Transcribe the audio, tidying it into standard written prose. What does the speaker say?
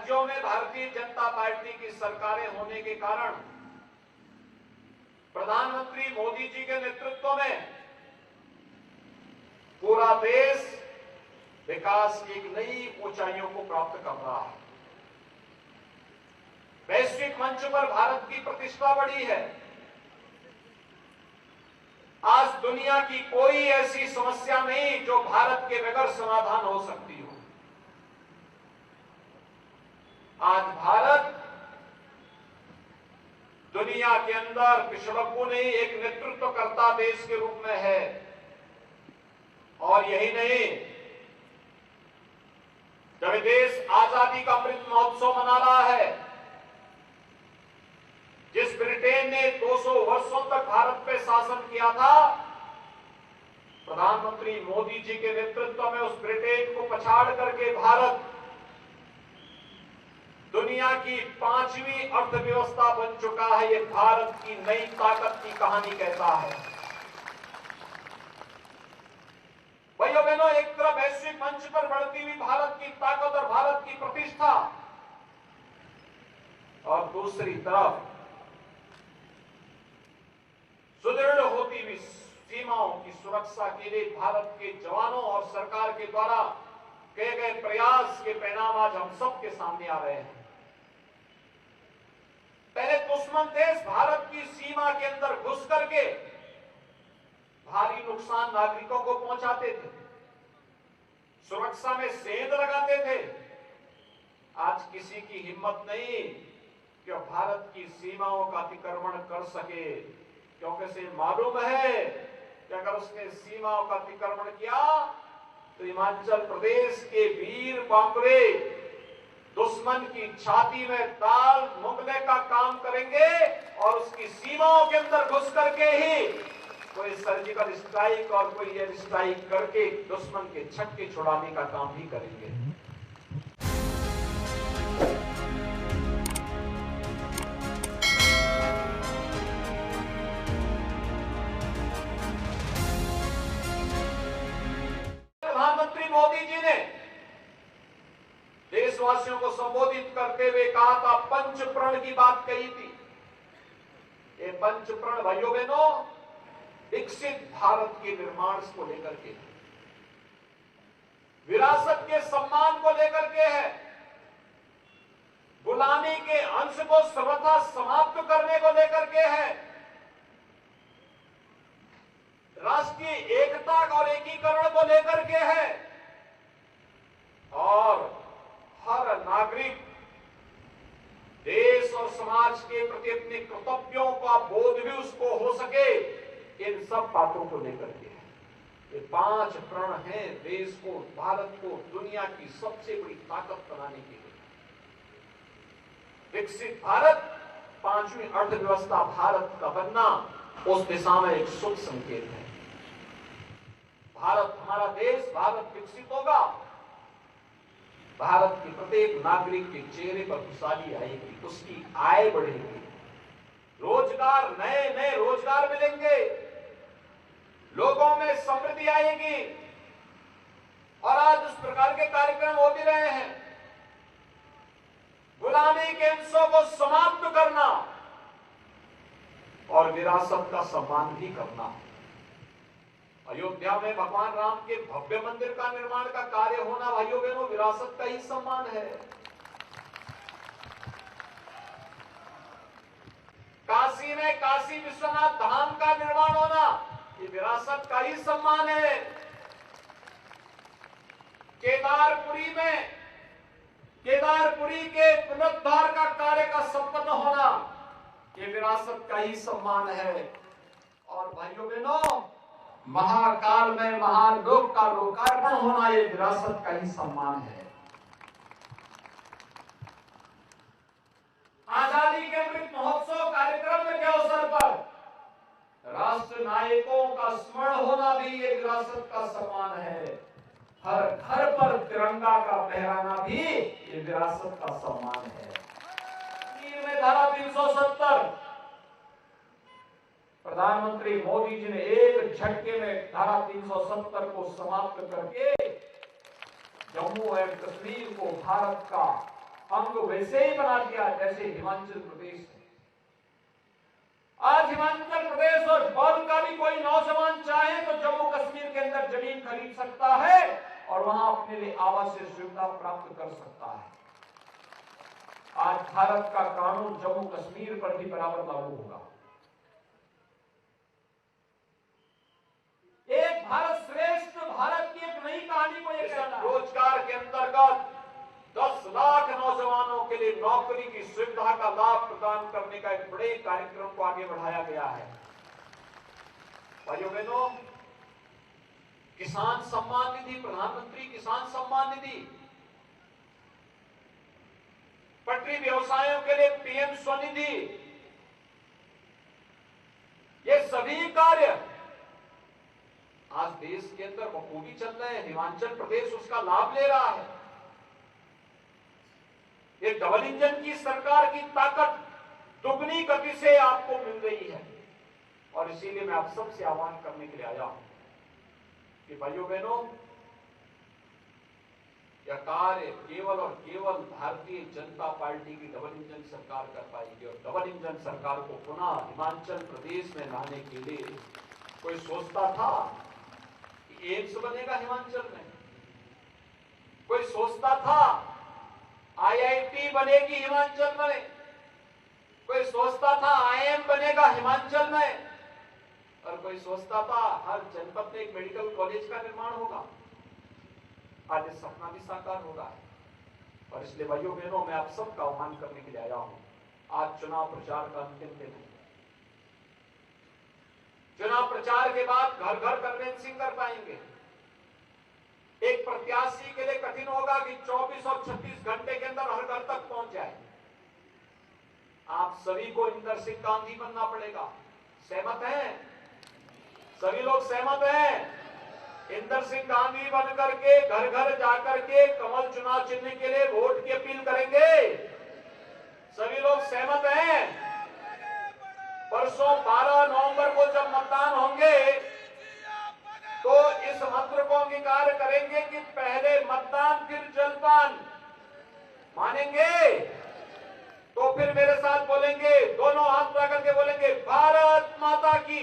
राज्यों में भारतीय जनता पार्टी की सरकारें होने के कारण प्रधानमंत्री मोदी जी के नेतृत्व में पूरा देश विकास की एक नई ऊंचाइयों को प्राप्त कर रहा है। वैश्विक मंच पर भारत की प्रतिष्ठा बढ़ी है। आज दुनिया की कोई ऐसी समस्या नहीं जो भारत के बगैर समाधान हो सकती हो। आज भारत दुनिया के अंदर पिछड़ों नहीं एक नेतृत्वकर्ता देश के रूप में है। और यही नहीं, जब देश आजादी का अमृत महोत्सव मना रहा है, जिस ब्रिटेन ने 200 वर्षों तक भारत पे शासन किया था, प्रधानमंत्री मोदी जी के नेतृत्व में उस ब्रिटेन को पछाड़ करके भारत दुनिया की 5वीं अर्थव्यवस्था बन चुका है। ये भारत की नई ताकत की कहानी कहता है। भाइयों बहनों, एक तरफ वैश्विक मंच पर बढ़ती हुई भारत की ताकत और भारत की प्रतिष्ठा, और दूसरी तरफ सुदृढ़ होती हुई सीमाओं की सुरक्षा के लिए भारत के जवानों और सरकार के द्वारा किए गए प्रयास के परिणाम आज हम सबके सामने आ रहे हैं। पहले दुश्मन देश भारत की सीमा के अंदर घुस करके भारी नुकसान नागरिकों को पहुंचाते थे, सुरक्षा में सेंध लगाते थे। आज किसी की हिम्मत नहीं कि भारत की सीमाओं का अतिक्रमण कर सके, क्योंकि उसे मालूम है कि अगर उसने सीमाओं का अतिक्रमण किया तो हिमाचल प्रदेश के वीर बांकुरे दुश्मन की छाती में ताल मुगले का काम करेंगे और उसकी सीमाओं के अंदर घुस करके ही कोई सर्जिकल स्ट्राइक और कोई एयर स्ट्राइक करके दुश्मन के छक्के छुड़ाने का काम भी करेंगे। प्रधानमंत्री मोदी जी ने देशवासियों को संबोधित करते हुए कहा था, पंच प्रण की बात कही थी। ये पंच प्रण भाइयों बहनों विकसित भारत के निर्माण को लेकर के, विरासत के सम्मान को लेकर के है, गुलामी के अंश को सर्वथा समाप्त करने को लेकर के है, राष्ट्रीय एकता और एकीकरण को लेकर के है, और हर नागरिक देश और समाज के प्रति अपने कर्तव्यों का बोध भी उसको हो सके, इन सब बातों को लेकर के है। ये 5 प्रण हैं देश को, भारत को दुनिया की सबसे बड़ी ताकत बनाने के लिए। विकसित भारत, 5वीं अर्थव्यवस्था भारत का बनना उस दिशा में एक शुभ संकेत है। भारत हमारा देश, भारत विकसित होगा, भारत के प्रत्येक नागरिक के चेहरे पर खुशहाली आएगी, उसकी आय बढ़ेगी, रोजगार, नए नए रोजगार मिलेंगे, लोगों में समृद्धि आएगी। और आज उस प्रकार के कार्यक्रम हो भी रहे हैं। गुलामी के अंशों को समाप्त करना और विरासत का सम्मान भी करना। अयोध्या में भगवान राम के भव्य मंदिर का निर्माण का कार्य होना भाइयों बहनों विरासत का ही सम्मान है। काशी में काशी विश्वनाथ धाम का निर्माण होना ये विरासत का ही सम्मान है। केदारपुरी के पुनरुद्धार का कार्य का संपन्न होना ये विरासत का ही सम्मान है। और भाइयों बहनों, महाकाल में महालोक का लोकार्पण होना ये विरासत का ही सम्मान है। आजादी के अमृत महोत्सव कार्यक्रम के अवसर पर राष्ट्र नायकों का स्मरण होना भी ये विरासत का सम्मान है। हर घर पर तिरंगा का फहराना भी ये विरासत का सम्मान है। में धारा 370 प्रधानमंत्री मोदी जी ने एक झटके में धारा 370 को समाप्त करके जम्मू एंड कश्मीर को भारत का अंग वैसे ही बना दिया जैसे हिमाचल प्रदेश है। आज हिमाचल प्रदेश और बल का भी कोई नौजवान चाहे तो जम्मू कश्मीर के अंदर जमीन खरीद सकता है और वहां अपने लिए आवासीय सुविधा प्राप्त कर सकता है। आज भारत का कानून जम्मू कश्मीर पर भी बराबर लागू होगा। एक भारत श्रेष्ठ भारत की एक नई कहानी को ये कहना है। रोजगार के अंतर्गत 10 लाख नौजवानों के लिए नौकरी की सुविधा का लाभ प्रदान करने का एक बड़े कार्यक्रम को आगे बढ़ाया गया है। भाइयों बहनों, किसान सम्मान निधि, प्रधानमंत्री किसान सम्मान निधि, पटरी व्यवसायों के लिए पीएम स्वनिधि, ये सभी कार्य आज देश के अंदर बखूबी चल रहे हैं। हिमाचल प्रदेश उसका लाभ ले रहा है। ये डबल इंजन की सरकार की ताकत दुगनी गति से आपको मिल रही है और इसीलिए मैं आप सबसे आह्वान करने के लिए आया हूं कि भाइयों बहनों, यह कार्य केवल और केवल भारतीय जनता पार्टी की डबल इंजन सरकार कर पाएगी और डबल इंजन सरकार को पुनः हिमाचल प्रदेश में लाने के लिए कोई सोचता था कि एम्स बनेगा हिमाचल में, कोई सोचता था आईआईटी बनेगी हिमाचल में, कोई सोचता था आईएम बनेगा हिमाचल में और कोई सोचता था हर जनपद में एक मेडिकल कॉलेज का निर्माण होगा। आज इस सपना भी साकार हो रहा है और इसलिए भाइयों बहनों, मैं आप सबका आह्वान करने के लिए आया हूं। आज चुनाव प्रचार का अंतिम दिन है। चुनाव प्रचार के बाद घर घर कन्वेंसिंग कर पाएंगे। एक प्रत्याशी के लिए कठिन होगा कि 24 और 36 घंटे के अंदर हर घर तक पहुंच जाए। आप सभी को इंदर सिंह गांधी बनना पड़ेगा। सहमत हैं? सभी लोग सहमत हैं? इंदर सिंह गांधी बन करके घर घर जाकर के कमल चुनाव चिन्ह के लिए वोट की अपील करेंगे। सभी लोग सहमत हैं? परसों 12 नवंबर को जब मतदान होंगे तो इस मंत्र को अंगीकार करेंगे कि पहले मतदान फिर जलपान। मानेंगे? तो फिर मेरे साथ बोलेंगे, दोनों हाथ उठा करके बोलेंगे, भारत माता की।